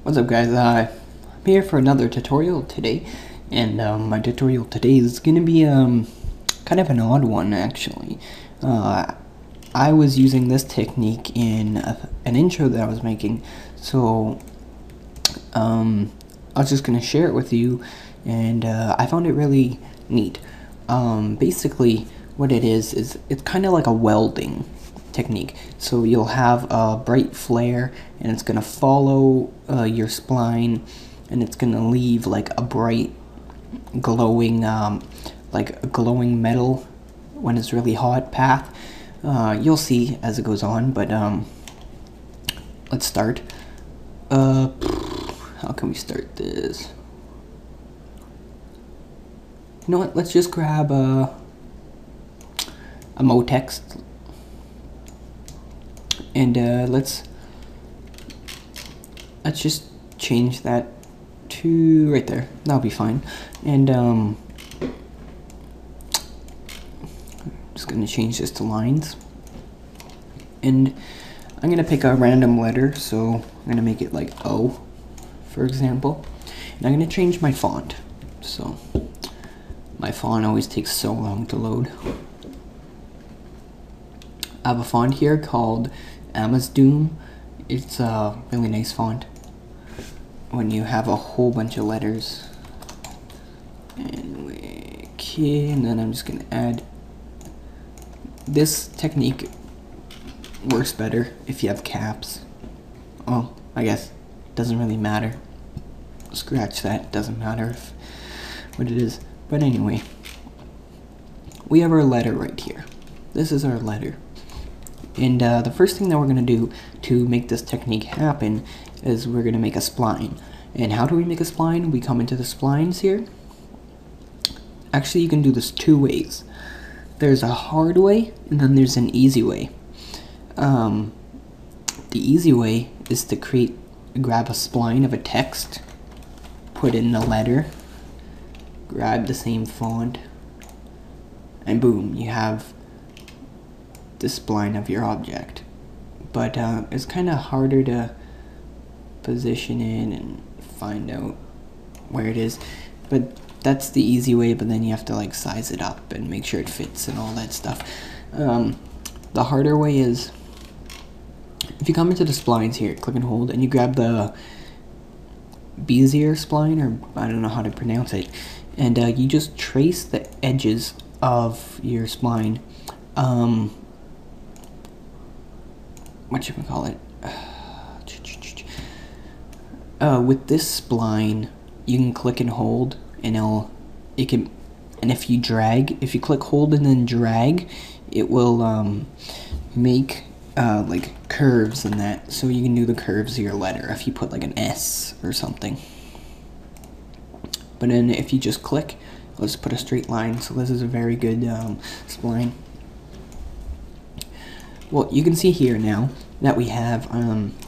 What's up guys, I'm here for another tutorial today, and my tutorial today is going to be kind of an odd one actually. I was using this technique in an intro that I was making, so I was just going to share it with you, and I found it really neat. Basically what it is it's kind of like a welding technique. So you'll have a bright flare and it's gonna follow your spline, and it's gonna leave like a bright glowing like a glowing metal when it's really hot path. You'll see as it goes on, but let's start. How can we start this? You know what, let's just grab a Motex, and let's just change that to right there. That'll be fine. And just gonna change this to lines, and I'm gonna pick a random letter, so I'm gonna make it like O, for example, and I'm gonna change my font. So my font always takes so long to load. I have a font here called Doom. It's a really nice font when you have a whole bunch of letters. And then I'm just gonna add. This technique works better if you have caps. Well, I guess it doesn't really matter. Scratch that, it doesn't matter what it is. But anyway, we have our letter right here. This is our letter. And the first thing that we're going to do to make this technique happen is we're going to make a spline. And how do we make a spline? We come into the splines here. Actually, you can do this two ways. There's a hard way, and then there's an easy way. The easy way is to grab a spline of a text, put in the letter, grab the same font, and boom, you have the spline of your object. But it's kind of harder to position it and find out where it is. But that's the easy way, but then you have to like size it up and make sure it fits and all that stuff. The harder way is if you come into the splines here, click and hold, and you grab the Bezier spline, or I don't know how to pronounce it, and you just trace the edges of your spline. Whatchamacallit? With this spline, you can click and hold, and and if you click hold and then drag, it will make like curves and that, so you can do the curves of your letter if you put like an S or something. But then if you just click, let's put a straight line. So this is a very good spline. Well, you can see here now that we have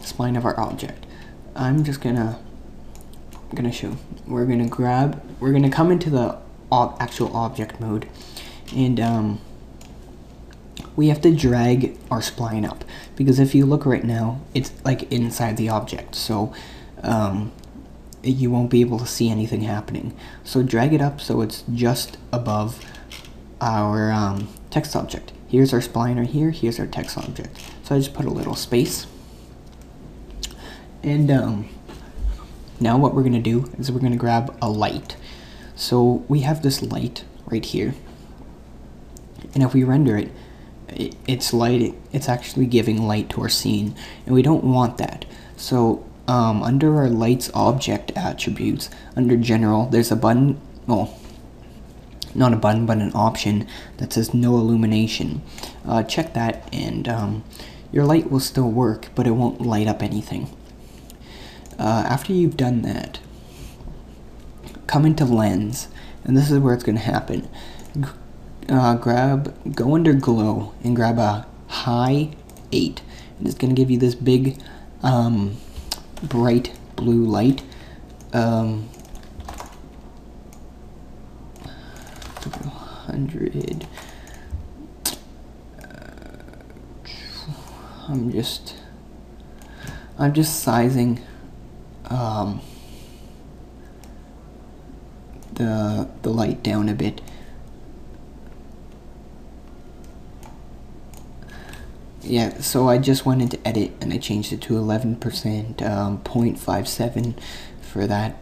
spline of our object. I'm gonna show. We're gonna come into the actual object mode, and we have to drag our spline up, because if you look right now, it's like inside the object, so you won't be able to see anything happening. So drag it up so it's just above our text object. Here's our spline right here, here's our text object. So I just put a little space. And now what we're gonna do is we're gonna grab a light. So we have this light right here. And if we render it, it's actually giving light to our scene, and we don't want that. So under our light's object attributes, under general, there's a button, well, not a button, but an option that says no illumination. Check that, and your light will still work, but it won't light up anything. After you've done that, come into lens, and this is where it's going to happen. Go under glow and grab a high 8, and it's going to give you this big bright blue light. 100. I'm just sizing the light down a bit. Yeah, so I just went into edit and I changed it to 11%, 0.57 for that.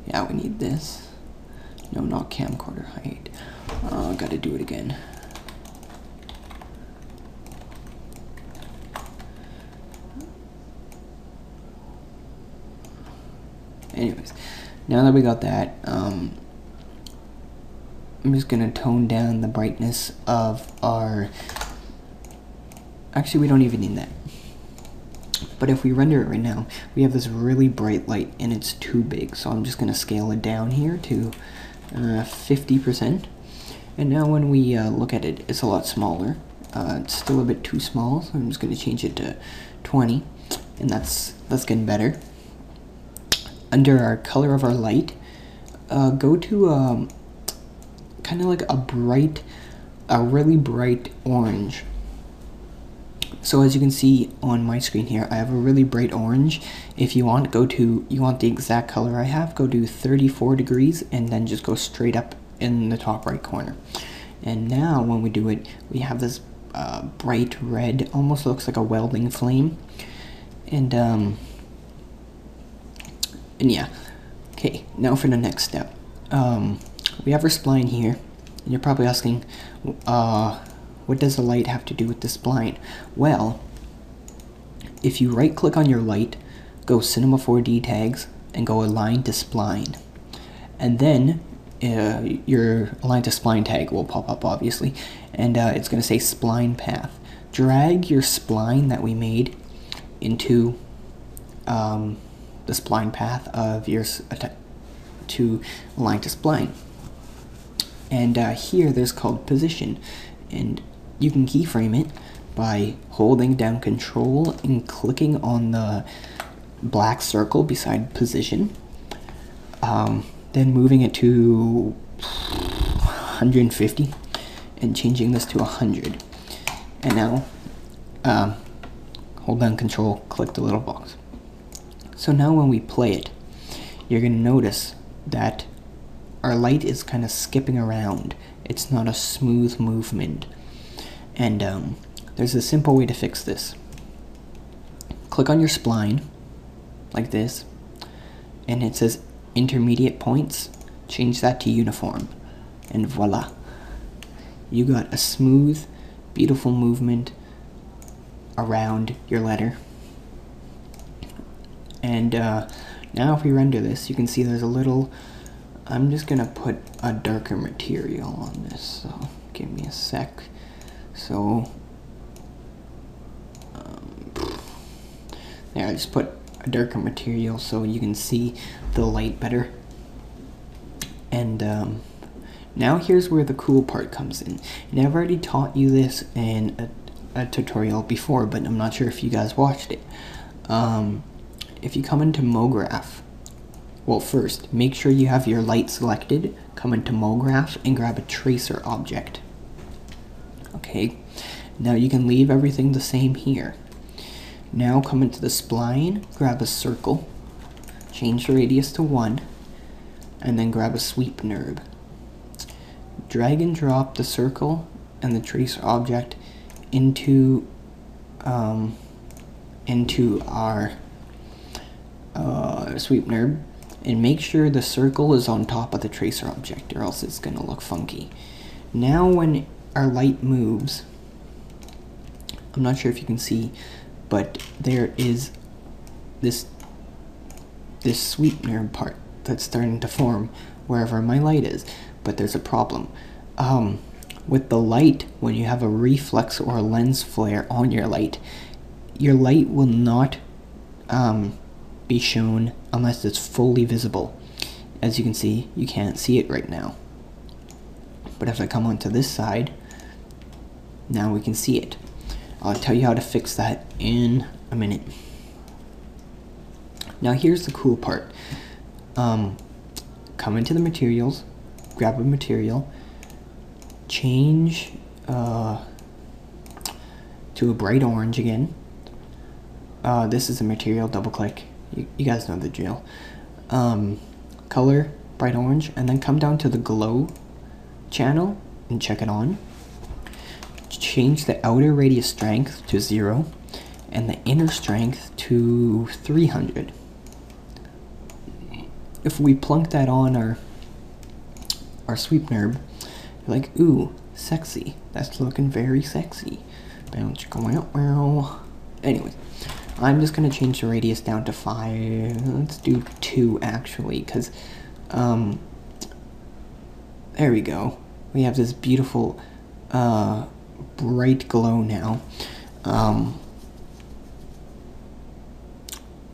Yeah, we need this. No, not camcorder height. Gotta do it again. Anyways, now that we got that, I'm just gonna tone down the brightness of our... Actually, we don't even need that. But if we render it right now, we have this really bright light and it's too big. So I'm just gonna scale it down here to 50%. And now when we look at it, it's a lot smaller. It's still a bit too small, so I'm just gonna change it to 20. And that's getting better. Under our color of our light, go to kind of like a really bright orange. So as you can see on my screen here, I have a really bright orange. If you want, you want the exact color I have, go to 34 degrees and then just go straight up in the top right corner. And now when we do it, we have this bright red, almost looks like a welding flame. And yeah, okay, now for the next step. We have our spline here, and you're probably asking, what does the light have to do with the spline? Well, if you right click on your light, go Cinema 4D tags, and go Align to Spline. And then your Align to Spline tag will pop up, obviously, and it's going to say Spline Path. Drag your spline that we made into the spline path of yours to align to spline. And here there's called position, and you can keyframe it by holding down Control and clicking on the black circle beside position, then moving it to 150 and changing this to 100. And now hold down Control, click the little box. So now when we play it, you're going to notice that our light is kind of skipping around. It's not a smooth movement. And there's a simple way to fix this. Click on your spline, like this, and it says intermediate points. Change that to uniform, and voila. You got a smooth, beautiful movement around your letter. And now if we render this, you can see there's a little... I'm just gonna put a darker material on this, so give me a sec. So there, I just put a darker material so you can see the light better. And now here's where the cool part comes in. And I've already taught you this in a tutorial before, but I'm not sure if you guys watched it. If you come into MoGraph, well, first, make sure you have your light selected, come into MoGraph, and grab a tracer object. Okay, now you can leave everything the same here. Now come into the spline, grab a circle, change the radius to 1, and then grab a sweep nerd. Drag and drop the circle and the tracer object into our sweep nerd, and make sure the circle is on top of the tracer object, or else it's going to look funky. Now when our light moves, I'm not sure if you can see, but there is this sweep nerd part that's starting to form wherever my light is. But there's a problem. With the light, when you have a reflex or a lens flare on your light will not be shown unless it's fully visible. As you can see, you can't see it right now. But if I come onto this side, now we can see it. I'll tell you how to fix that in a minute. Now here's the cool part. Come into the materials, grab a material, change to a bright orange again, this is a material, double click. You guys know the drill. Color, bright orange, and then come down to the glow channel and check it on. Change the outer radius strength to 0 and the inner strength to 300. If we plunk that on our sweep nerve, you're like, ooh, sexy. That's looking very sexy. Anyways, I'm just gonna change the radius down to 5. Let's do 2 actually, because there we go. We have this beautiful bright glow now.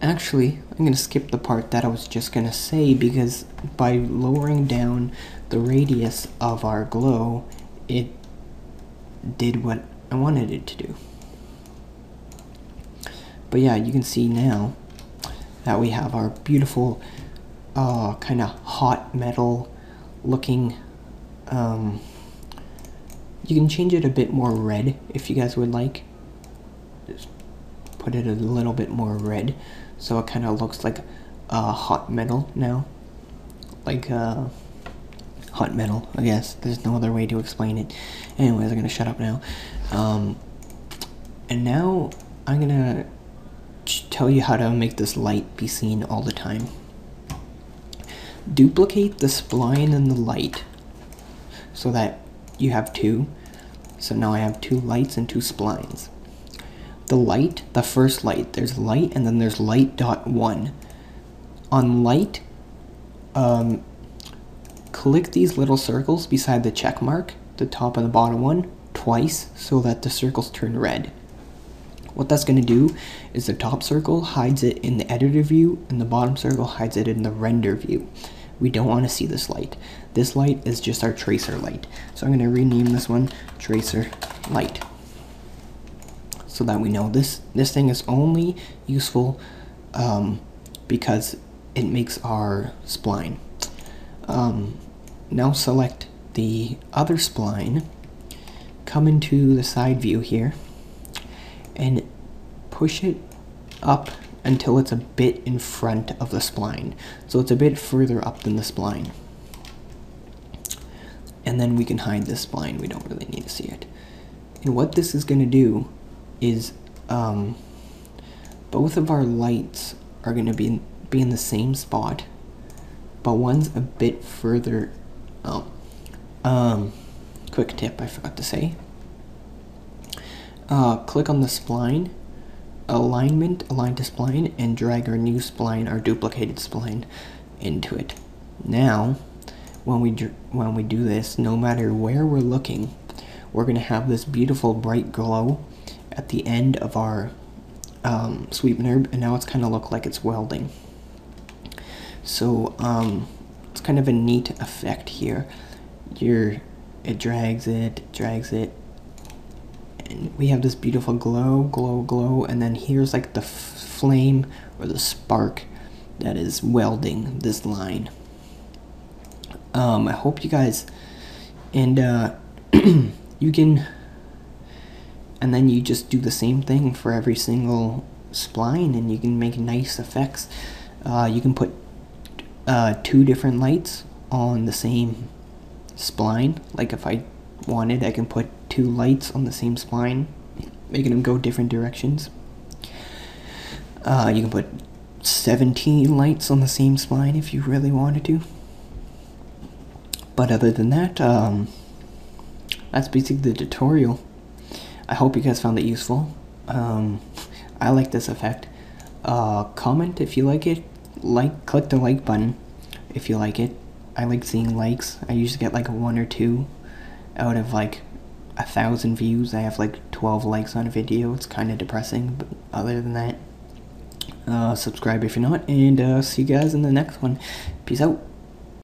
Actually, I'm gonna skip the part that I was just gonna say, because by lowering down the radius of our glow, it did what I wanted it to do. But yeah, you can see now that we have our beautiful kind of hot metal looking, you can change it a bit more red if you guys would like. Just put it a little bit more red so it kind of looks like hot metal now. Like hot metal, I guess. There's no other way to explain it. Anyways, I'm gonna shut up now. And now I'm gonna tell you how to make this light be seen all the time. Duplicate the spline and the light so that you have 2. So now I have 2 lights and 2 splines. The light, the first light, there's light and then there's light dot 1. On light, click these little circles beside the check mark, the top and the bottom one, twice so that the circles turn red. What that's going to do is the top circle hides it in the editor view and the bottom circle hides it in the render view. We don't want to see this light. This light is just our tracer light. So I'm going to rename this one tracer light, so that we know this thing is only useful because it makes our spline. Now select the other spline, come into the side view here, and push it up until it's a bit in front of the spline. So it's a bit further up than the spline. And then we can hide this spline, we don't really need to see it. And what this is going to do is both of our lights are going to be in the same spot, but one's a bit further. Quick tip I forgot to say. Click on the spline, alignment, align to spline, and drag our new spline, our duplicated spline, into it. Now, when we do this, no matter where we're looking, we're going to have this beautiful bright glow at the end of our sweep nerve, and now it's kind of look like it's welding. So it's kind of a neat effect here. It drags it, and we have this beautiful glow, and then here's like the flame or the spark that is welding this line. I hope you guys, and you can, and then you just do the same thing for every single spline, and you can make nice effects. You can put 2 different lights on the same spline. Like if I wanted, I can put 2 lights on the same spline, making them go different directions. You can put 17 lights on the same spline if you really wanted to. But other than that, that's basically the tutorial. I hope you guys found it useful. I like this effect. Comment if you like it. Click the like button if you like it. I like seeing likes. I usually get like 1 or 2 out of like 1,000 views. I have like 12 likes on a video. It's kind of depressing, but other than that, subscribe if you're not, and see you guys in the next one. Peace out.